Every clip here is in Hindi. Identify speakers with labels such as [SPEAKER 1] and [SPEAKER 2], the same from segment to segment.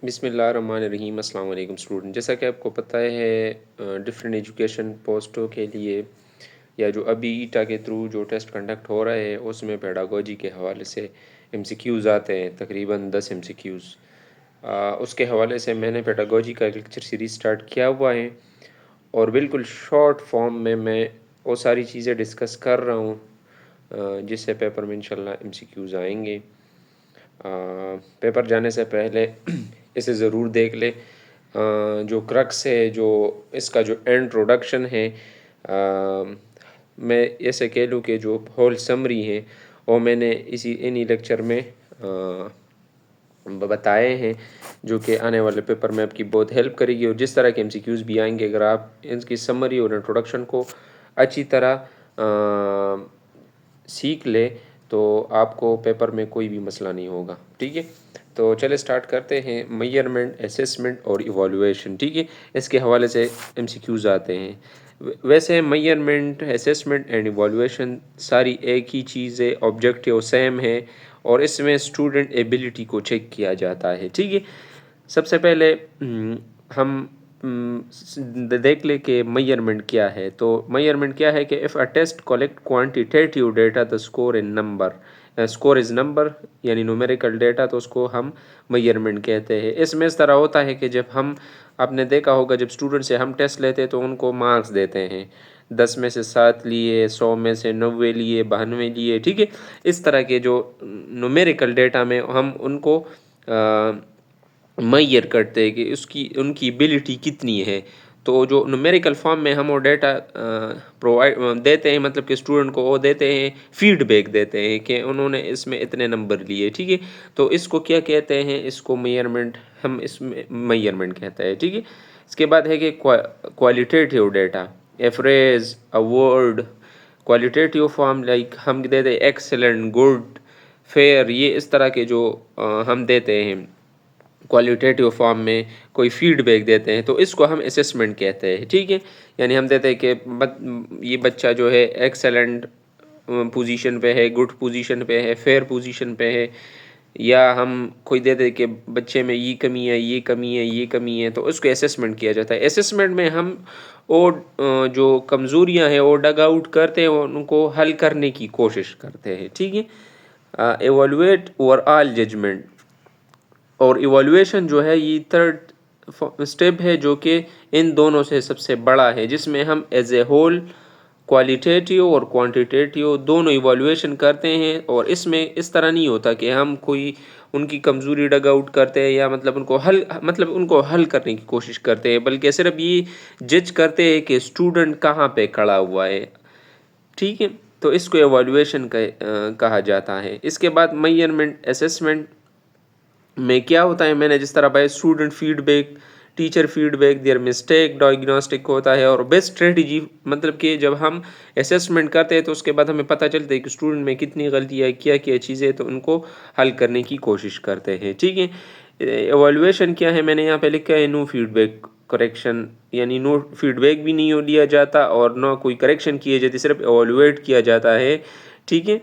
[SPEAKER 1] बिस्मिल्लाहिर्रहमानिर्रहीम। अस्सलाम वालेकुम स्टूडेंट। जैसा कि आपको पता है डिफरेंट एजुकेशन पोस्टों के लिए या जो अभी ईटा के थ्रू जो टेस्ट कंडक्ट हो रहा है उसमें पेडागोजी के हवाले से एमसीक्यूज़ आते हैं, तकरीबन 10 एमसीक्यूज़। उसके हवाले से मैंने पेडागोजी का लेक्चर सीरीज़ स्टार्ट किया हुआ है और बिल्कुल शॉर्ट फॉर्म में मैं वो सारी चीज़ें डिस्कस कर रहा हूँ जिससे पेपर में इंशाल्लाह एमसीक्यूज़ आएंगे। पेपर जाने से पहले इसे ज़रूर देख ले। जो क्रक्स है, जो इसका जो इंट्रोडक्शन है, मैं ऐसे कह लूँ कि जो होल समरी है वो मैंने इन्हीं लेक्चर में बताए हैं, जो कि आने वाले पेपर में आपकी बहुत हेल्प करेगी। और जिस तरह के एमसीक्यूज़ भी आएंगे, अगर आप इसकी समरी और इंट्रोडक्शन को अच्छी तरह सीख ले तो आपको पेपर में कोई भी मसला नहीं होगा। ठीक है, तो चले स्टार्ट करते हैं। मेजरमेंट, असेसमेंट और इवोल्यूशन। ठीक है, इसके हवाले से एमसीक्यूज़ आते हैं। वैसे मेजरमेंट, असेसमेंट एंड इवोल्यूशन सारी एक ही चीज़ है, ऑब्जेक्टिव सेम है और इसमें स्टूडेंट एबिलिटी को चेक किया जाता है। ठीक है, सबसे पहले हम देख ले कि मेजरमेंट क्या है। तो मेजरमेंट क्या है कि if a test collect quantitative data the score in number, score is number यानी न्यूमेरिकल डेटा, तो उसको हम मेजरमेंट कहते हैं। इसमें इस तरह होता है कि जब हम, आपने देखा होगा जब स्टूडेंट से हम टेस्ट लेते हैं तो उनको मार्क्स देते हैं, 10 में से 7 लिए, 100 में से 90 लिए, 92 लिए। ठीक है, इस तरह के जो न्यूमेरिकल डेटा में हम उनको मेजर करते हैं कि उसकी उनकी एबिलिटी कितनी है। तो जो न्यूमेरिकल फॉर्म में हम वो डेटा प्रोवाइड देते हैं, मतलब कि स्टूडेंट को वो देते हैं, फीडबैक देते हैं कि उन्होंने इसमें इतने नंबर लिए। ठीक है, तो इसको क्या कहते हैं, इसको मेजरमेंट, हम इसमें मेजरमेंट कहते हैं। ठीक है, इसके बाद है कि qualitative data, A phrase, a word. Qualitative form like हम देते हैं एक्सेलेंट, गुड, फेयर, ये इस तरह के जो हम देते हैं क्वालिटेटिव फॉर्म में कोई फीडबैक देते हैं, तो इसको हम असेसमेंट कहते हैं। ठीक है, यानी हम देते हैं कि ये बच्चा जो है एक्सेलेंट पोजीशन पे है, गुड पोजीशन पे है, फेयर पोजीशन पे है, या हम कोई दे दे कि बच्चे में ये कमी है, ये कमी है, ये कमी है, तो उसको असेसमेंट किया जाता है। असेसमेंट में हम वो जो कमज़ोरियाँ हैं वो डग आउट करते हैं, उनको हल करने की कोशिश करते हैं। ठीक है, एवोलुएट ओवरऑल जजमेंट और इवोल्यूशन जो है ये थर्ड स्टेप है, जो कि इन दोनों से सबसे बड़ा है, जिसमें हम एज ए होल क्वालिटेटिव और क्वांटिटेटिव दोनों इवोल्यूशन करते हैं। और इसमें इस तरह नहीं होता कि हम कोई उनकी कमज़ोरी डग आउट करते हैं या मतलब उनको हल करने की कोशिश करते हैं, बल्कि सिर्फ ये जज करते हैं कि स्टूडेंट कहाँ पे खड़ा हुआ है। ठीक है, तो इसको एवोल्यूशन कहा जाता है। इसके बाद मेजरमेंट, असेसमेंट में क्या होता है, मैंने जिस तरह भाई student feedback, teacher feedback, their mistake, diagnostic होता है और बेस्ट स्ट्रेटजी, मतलब कि जब हम असेसमेंट करते हैं तो उसके बाद हमें पता चलता है कि स्टूडेंट में कितनी गलतियाँ, क्या क्या चीज़ें, तो उनको हल करने की कोशिश करते हैं। ठीक है, एवोल्यूशन क्या है, मैंने यहाँ पे लिखा है नो फीडबैक करेक्शन, यानी नो फीडबैक भी नहीं लिया जाता और ना कोई करेक्शन किए जाते, सिर्फ एवोल्यूएट किया जाता है। ठीक है,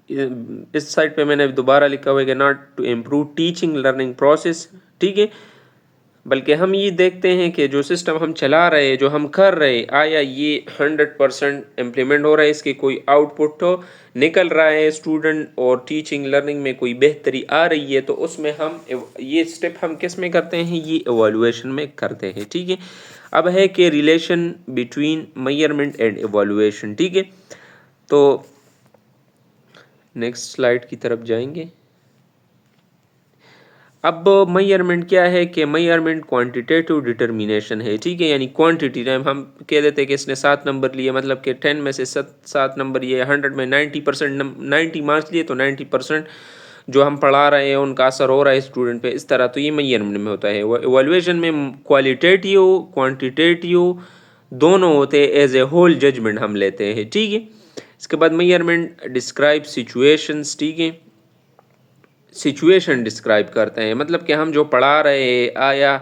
[SPEAKER 1] इस साइड पे मैंने दोबारा लिखा हुआ है कि not to improve teaching learning process. ठीक है, बल्कि हम ये देखते हैं कि जो सिस्टम हम चला रहे हैं, जो हम कर रहे हैं, आया ये 100% इम्प्लीमेंट हो रहा है, इसके कोई आउटपुट हो निकल रहा है स्टूडेंट और टीचिंग लर्निंग में कोई बेहतरी आ रही है, तो उसमें हम ये स्टेप हम किस में करते हैं, ये एवोल्यूएशन में करते हैं। ठीक है, अब है कि रिलेशन बिटवीन मेजरमेंट एंड एवोल्यूएशन। ठीक है, तो नेक्स्ट स्लाइड की तरफ जाएंगे। अब मेजरमेंट क्या है कि मेजरमेंट क्वांटिटेटिव डिटर्मिनेशन है। ठीक है, यानी क्वांटिटी टाइम हम कह देते हैं कि इसने 7 नंबर लिए, मतलब कि 10 में से 7 नंबर लिए, 100 में 90%, 90 मार्क्स लिए, तो 90% जो हम पढ़ा रहे हैं उनका असर हो रहा है स्टूडेंट पे, इस तरह। तो ये मेजरमेंट में होता है। इवैल्यूएशन में क्वालिटेटिव क्वांटिटेटिव दोनों होते हैं, एज ए होल जजमेंट हम लेते हैं। ठीक है, इसके बाद मेजरमेंट डिस्क्राइब सिचुएशंस। ठीक है, सिचुएशन डिस्क्राइब करते हैं, मतलब कि हम जो पढ़ा रहे हैं आया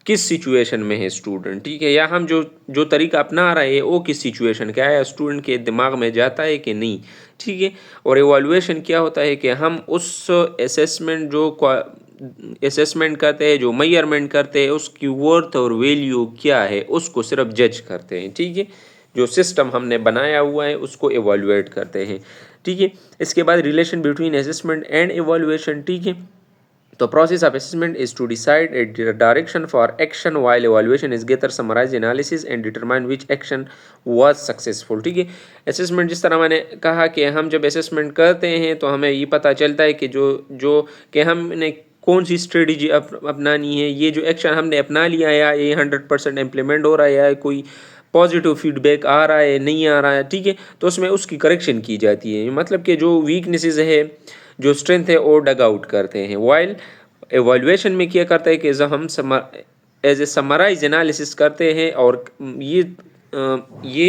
[SPEAKER 1] किस सिचुएशन में है स्टूडेंट। ठीक है, या हम जो जो तरीका अपना रहे हैं वो किस सिचुएशन का है, स्टूडेंट के दिमाग में जाता है कि नहीं। ठीक है, और एवोल्यूशन क्या होता है कि हम उस असेसमेंट जो असेसमेंट करते हैं, जो मेजरमेंट करते हैं, उसकी वर्थ और वैल्यू क्या है उसको सिर्फ जज करते हैं, ठीक है। जो सिस्टम हमने बनाया हुआ है उसको एवेलुएट करते हैं, ठीक है। इसके बाद relation between assessment and evaluation, ठीक है। तो process of assessment is to decide a direction for action while evaluation is gather summarize analysis and determine which action was successful, ठीक है। असेसमेंट जिस तरह मैंने कहा कि हम जब असेसमेंट करते हैं तो हमें ये पता चलता है कि जो जो कि हमने कौन सी स्ट्रेटजी अपनानी है, ये जो एक्शन हमने अपना लिया है या ये 100% इम्प्लीमेंट हो रहा है या कोई पॉजिटिव फीडबैक आ रहा है नहीं आ रहा है, ठीक है। तो उसमें उसकी करेक्शन की जाती है, मतलब कि जो वीकनेसेस है जो स्ट्रेंथ है वो डग आउट करते हैं। वाइल एवेलुएशन में क्या करता है कि जब हम एज ए समराइज एनालिसिस करते हैं और ये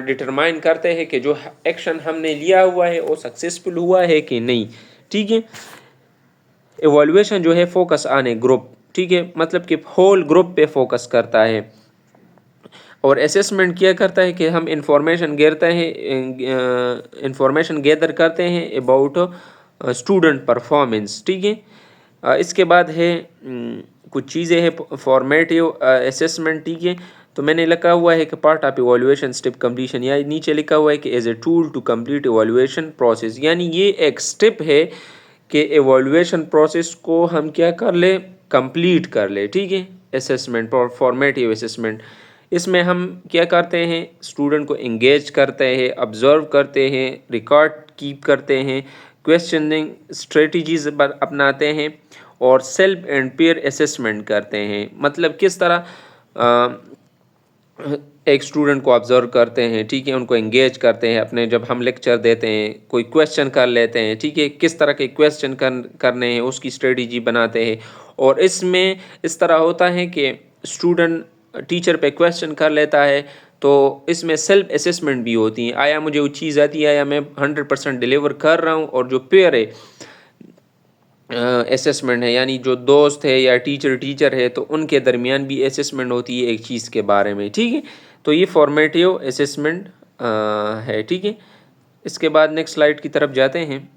[SPEAKER 1] डिटरमाइन करते हैं कि जो एक्शन हमने लिया हुआ है वो सक्सेसफुल हुआ है कि नहीं, ठीक है। एवेलुएशन जो है फोकस ऑन ए ग्रुप, ठीक है, मतलब कि होल ग्रुप पे फोकस करता है। और असेसमेंट क्या करता है कि हम इंफॉर्मेशन गैदर करते हैं अबाउट स्टूडेंट परफॉर्मेंस, ठीक है। इसके बाद है कुछ चीज़ें हैं फॉर्मेटिव असेसमेंट, ठीक है। तो मैंने लिखा हुआ है कि part of evaluation step completion, या नीचे लिखा हुआ है कि as a tool to complete evaluation process, यानी ये एक स्टेप है कि इवैल्यूएशन प्रोसेस को हम क्या कर ले, कंप्लीट कर ले, ठीक है। असेसमेंट और फॉर्मेटिव असेसमेंट, इसमें हम क्या करते हैं, स्टूडेंट को इंगेज करते हैं, ऑब्जर्व करते हैं, रिकॉर्ड कीप करते हैं, क्वेश्चनिंग स्ट्रेटजीज अपनाते हैं और सेल्फ एंड पीयर असेसमेंट करते हैं। मतलब किस तरह एक स्टूडेंट को ऑब्जर्व करते हैं, ठीक है, उनको एंगेज करते हैं अपने, जब हम लेक्चर देते हैं कोई क्वेश्चन कर लेते हैं, ठीक है, किस तरह के क्वेश्चन करने हैं उसकी स्ट्रेटजी बनाते हैं। और इसमें इस तरह होता है कि स्टूडेंट टीचर पे क्वेश्चन कर लेता है तो इसमें सेल्फ असेसमेंट भी होती है, आया मुझे वो चीज़ आती है, आया मैं 100% डिलीवर कर रहा हूँ। और जो पेयर है असेसमेंट है, यानी जो दोस्त है या टीचर है तो उनके दरमियान भी असेसमेंट होती है एक चीज़ के बारे में, ठीक है। तो ये फॉर्मेटिव असेसमेंट है, ठीक है। इसके बाद नेक्स्ट स्लाइड की तरफ जाते हैं।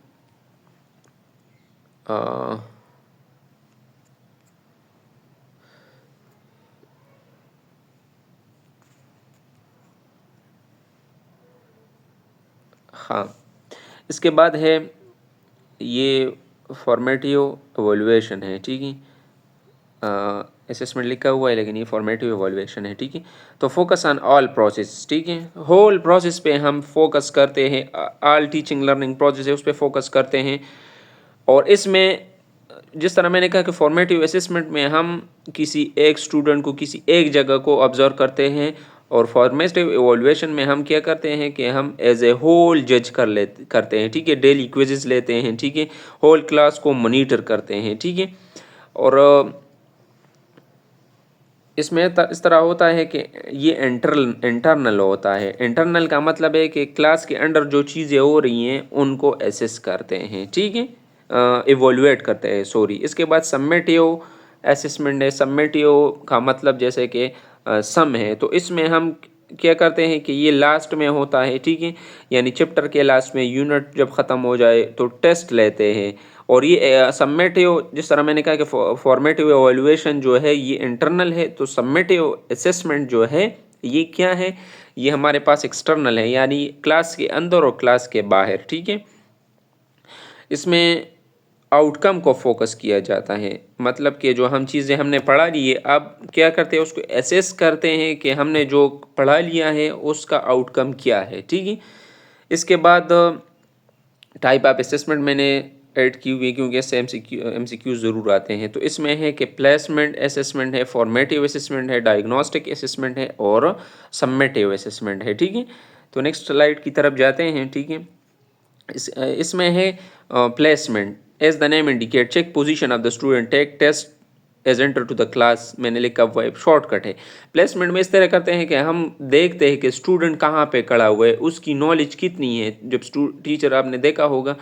[SPEAKER 1] हाँ, इसके बाद है ये फॉर्मेटिव एवोल्यूशन है, ठीक है। असेसमेंट लिखा हुआ है लेकिन ये फॉर्मेटिव एवोल्यूशन है, ठीक है। तो फोकस ऑन ऑल प्रोसेस, ठीक है, होल प्रोसेस पे हम फोकस करते हैं, ऑल टीचिंग लर्निंग प्रोसेस है उस पर फोकस करते हैं। और इसमें जिस तरह मैंने कहा कि फॉर्मेटिव असेसमेंट में हम किसी एक स्टूडेंट को किसी एक जगह को ऑब्जर्व करते हैं, और फॉर्मेटिव एवोल्यूशन में हम क्या करते हैं कि हम एज ए होल जज करते हैं, ठीक है, डेली क्विज़ेस लेते हैं, ठीक है, होल क्लास को मॉनिटर करते हैं, ठीक है। और इसमें इस तरह होता है कि ये इंटरनल होता है। इंटरनल का मतलब है कि क्लास के अंदर जो चीज़ें हो रही हैं उनको एसेस करते हैं, ठीक है, इवोल्यूएट करते हैं, सॉरी। इसके बाद सम्मेटिव असेसमेंट है। सम्मेटिव का मतलब जैसे कि सम है, तो इसमें हम क्या करते हैं कि ये लास्ट में होता है, ठीक है, यानी चैप्टर के लास्ट में यूनिट जब ख़त्म हो जाए तो टेस्ट लेते हैं। और ये सम्मेटिव, जिस तरह मैंने कहा कि फॉर्मेटिव एवोल्यूशन जो है ये इंटरनल है, तो सम्मेटिव असेसमेंट जो है ये क्या है, ये हमारे पास एक्सटर्नल है, यानी क्लास के अंदर और क्लास के बाहर, ठीक है। इसमें आउटकम को फोकस किया जाता है, मतलब कि जो हम चीज़ें हमने पढ़ा ली है अब क्या करते हैं उसको एसेस करते हैं कि हमने जो पढ़ा लिया है उसका आउटकम क्या है, ठीक है। इसके बाद टाइप ऑफ असेसमेंट मैंने ऐड की हुई है क्योंकि इससे एमसीक्यू ज़रूर आते हैं। तो इसमें है कि प्लेसमेंट असेसमेंट है, फॉर्मेटिव असेसमेंट है, डायग्नोस्टिक असेसमेंट है और सम्मेटिव असेसमेंट है, ठीक है। तो नेक्स्ट स्लाइड की तरफ जाते हैं, ठीक है। इसमें है placement. As the name indicate check position of the student, take test as enter to the class, मैंने लिखा हुआ है, शॉर्टकट है। प्लेसमेंट में इस तरह करते हैं कि हम देखते हैं कि स्टूडेंट कहाँ पे खड़ा हुआ है, उसकी नॉलेज कितनी है। जब टीचर, आपने देखा होगा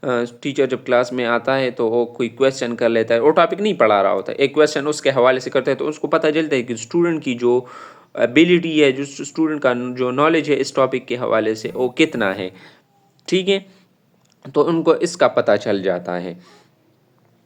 [SPEAKER 1] टीचर जब क्लास में आता है तो वो कोई क्वेश्चन कर लेता है, वो टॉपिक नहीं पढ़ा रहा होता, एक क्वेश्चन उसके हवाले से करता है, तो उसको पता चलता है कि स्टूडेंट की जो एबिलिटी है, जो स्टूडेंट का जो नॉलेज है इस टॉपिक के हवाले से वो कितना है, ठीक है। तो उनको इसका पता चल जाता है।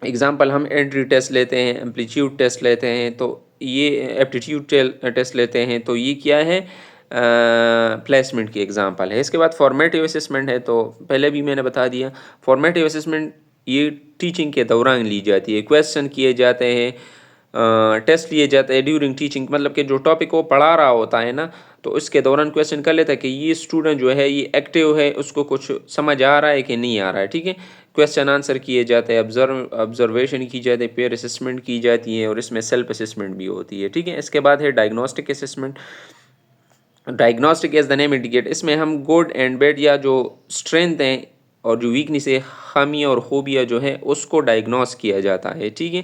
[SPEAKER 1] एग्ज़ाम्पल हम एंट्री टेस्ट लेते हैं, एम्पलीट्यूड टेस्ट लेते हैं, तो ये एप्टीट्यूड टेस्ट लेते हैं, तो ये क्या है, प्लेसमेंट की एग्ज़ाम्पल है। इसके बाद फॉर्मेटिव असेसमेंट है, तो पहले भी मैंने बता दिया। फॉर्मेटिव असेसमेंट ये टीचिंग के दौरान ली जाती है, क्वेश्चन किए जाते हैं, टेस्ट लिए जाते हैं ड्यूरिंग टीचिंग, मतलब कि जो टॉपिक वो पढ़ा रहा होता है ना, तो उसके दौरान क्वेश्चन कर लेता है कि ये स्टूडेंट जो है ये एक्टिव है, उसको कुछ समझ आ रहा है कि नहीं आ रहा है, ठीक है। क्वेश्चन आंसर किए जाते हैं, ऑब्जर्वेशन की जाती है, पेयर असेसमेंट की जाती है, और इसमें सेल्फ असेसमेंट भी होती है, ठीक है। इसके बाद है diagnostic assessment. Diagnostic as the name indicate, इसमें हम गुड एंड बैड या जो स्ट्रेंथ हैं और जो वीकनेस है, खामी और खूबियाँ जो है उसको डायग्नोस किया जाता है, ठीक है।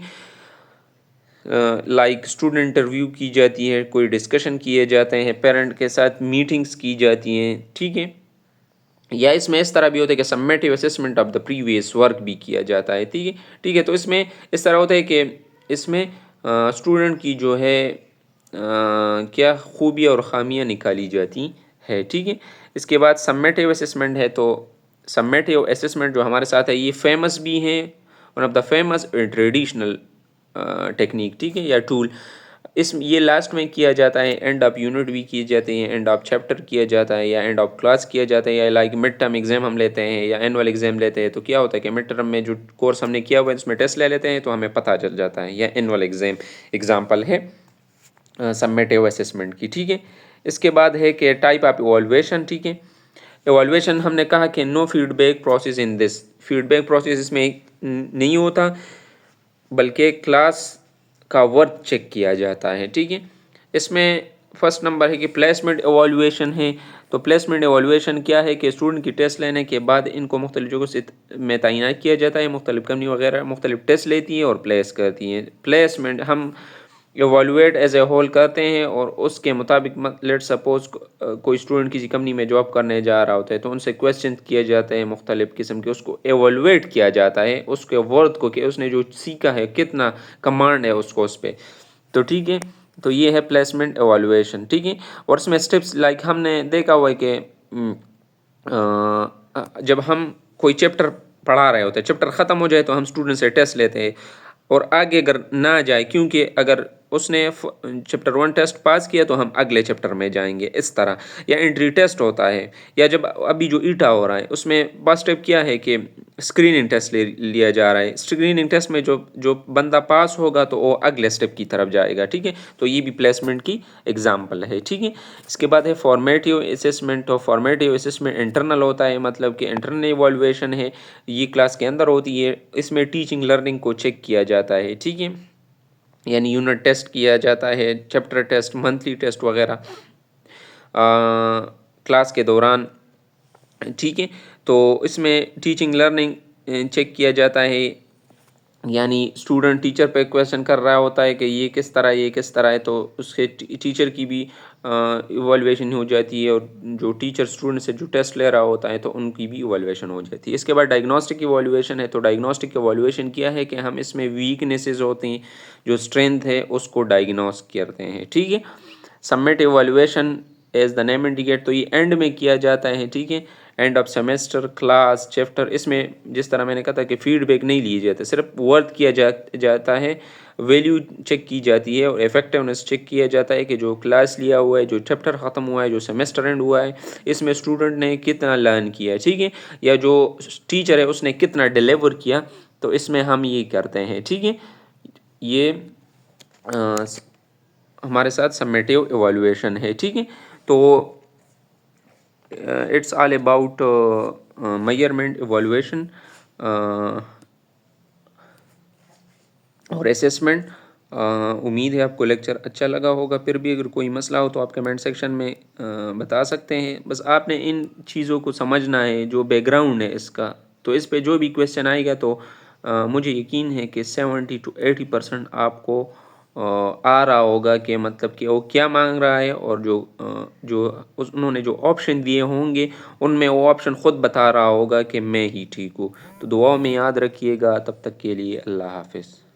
[SPEAKER 1] लाइक स्टूडेंट इंटरव्यू की जाती है, कोई डिस्कशन किए जाते हैं, पेरेंट के साथ मीटिंग्स की जाती हैं, ठीक है। या इसमें इस तरह भी होता है कि summative assessment of the previous work भी किया जाता है, ठीक है। ठीक है, तो इसमें इस तरह होता है कि इसमें स्टूडेंट की जो है क्या खूबियाँ और ख़ामियाँ निकाली जाती है, ठीक है। इसके बाद सम्मेटिव असेसमेंट है, तो सम्मेटिव असेसमेंट जो हमारे साथ है ये फेमस भी है, one of the famous traditional technique, ठीक है, या टूल। इस ये लास्ट में किया जाता है, एंड ऑफ यूनिट भी किए जाते हैं, एंड ऑफ चैप्टर किया जाता है, या एंड ऑफ क्लास किया जाता है, या लाइक मिड टर्म एग्जाम हम लेते हैं या एनुअल एग्जाम लेते हैं, तो क्या होता है कि मिड टर्म में जो कोर्स हमने किया हुआ है उसमें टेस्ट ले लेते हैं तो हमें पता चल जाता है, या एनुअल एग्जाम एग्जाम्पल है सबमेटिव असेसमेंट की, ठीक है। इसके बाद है कि टाइप ऑफ इवॉल्यूशन, ठीक है। इवॉल्यूशन हमने कहा कि no feedback process in this, feedback process इसमें नहीं होता, बल्कि क्लास का वर्क चेक किया जाता है, ठीक है। इसमें फर्स्ट नंबर है कि प्लेसमेंट एवोल्यूशन है। तो प्लेसमेंट एवोल्यूशन क्या है कि स्टूडेंट की टेस्ट लेने के बाद इनको मुख्तलिफ जगहों से में तैनात किया जाता है, मुख्तलिफ कंपनी वगैरह मुख्तलिफ टेस्ट लेती है और प्लेस करती हैं। प्लेसमेंट हम एवोलुएट एज ए होल करते हैं, और उसके मुताबिक लेट सपोज कोई स्टूडेंट किसी कंपनी में जॉब करने जा रहा होता है, तो उनसे क्वेश्चन किए जाते हैं मुख्तलिफ किस्म के, उसको एवोलुएट किया जाता है उसके वर्थ को, कि उसने जो सीखा है कितना कमांड है उसको उस पर, तो ठीक है। तो ये है प्लेसमेंट एवोलुएशन, ठीक है। और इसमें स्टेप्स लाइक हमने देखा हुआ है कि जब हम कोई चैप्टर पढ़ा रहे होते हैं, चैप्टर ख़त्म हो जाए तो हम स्टूडेंट से टेस्ट लेते हैं, और आगे अगर ना जाए, क्योंकि अगर उसने चैप्टर 1 टेस्ट पास किया तो हम अगले चैप्टर में जाएंगे, इस तरह। या एंट्री टेस्ट होता है, या जब अभी जो ईटा हो रहा है उसमें फर्स्ट स्टेप क्या है कि स्क्रीनिंग टेस्ट लिया जा रहा है। स्क्रीनिंग टेस्ट में जो जो बंदा पास होगा तो वो अगले स्टेप की तरफ जाएगा, ठीक है। तो ये भी प्लेसमेंट की एग्जाम्पल है, ठीक है। इसके बाद है फॉर्मेटिव असेसमेंट। और फॉर्मेटिव असेसमेंट इंटरनल होता है, मतलब कि इंटरनल इवोल्यूशन है, ये क्लास के अंदर होती है। इसमें टीचिंग लर्निंग को चेक किया जाता है, ठीक है, यानी यूनिट टेस्ट किया जाता है, चैप्टर टेस्ट, मंथली टेस्ट वगैरह क्लास के दौरान, ठीक है। तो इसमें टीचिंग लर्निंग चेक किया जाता है, यानी स्टूडेंट टीचर पे क्वेश्चन कर रहा होता है कि ये किस तरह, ये किस तरह है, तो उसके टीचर की भी इवोल्यूशन हो जाती है, और जो टीचर स्टूडेंट से जो टेस्ट ले रहा होता है तो उनकी भी इवोल्यूशन हो जाती है। इसके बाद डायग्नोस्टिक इवोल्यूशन है। तो डायग्नोस्टिक इवोल्यूशन क्या है कि हम इसमें वीकनेसेस होती हैं, जो स्ट्रेंथ है उसको डायग्नोस करते हैं, ठीक है। Submit evolution as the name indicate, तो ये एंड में किया जाता है, ठीक है, end of semester, class, chapter. इसमें जिस तरह मैंने कहा था कि फीडबैक नहीं लिए जाते, सिर्फ वर्क किया जाता है, वैल्यू चेक की जाती है, और इफेक्टिवनेस चेक किया जाता है कि जो क्लास लिया हुआ है, जो चैप्टर ख़त्म हुआ है, जो सेमेस्टर एंड हुआ है, इसमें स्टूडेंट ने कितना लर्न किया है, ठीक है, या जो टीचर है उसने कितना डिलीवर किया, तो इसमें हम ये करते हैं, ठीक है। ये हमारे साथ समेटिव इवोल्यूशन है, ठीक है। तो it's all about measurement, evolution और असेसमेंट। उम्मीद है आपको लेक्चर अच्छा लगा होगा। फिर भी अगर कोई मसला हो तो आप कमेंट सेक्शन में बता सकते हैं। बस आपने इन चीज़ों को समझना है, जो बैकग्राउंड है इसका। तो इस पे जो भी क्वेश्चन आएगा तो मुझे यकीन है कि 70 to 80% आपको आ रहा होगा कि मतलब कि वो क्या मांग रहा है, और उन्होंने जो ऑप्शन दिए होंगे उनमें वो ऑप्शन ख़ुद बता रहा होगा कि मैं ही ठीक हूँ। तो दुआ में याद रखिएगा। तब तक के लिए अल्लाह हाफिज़।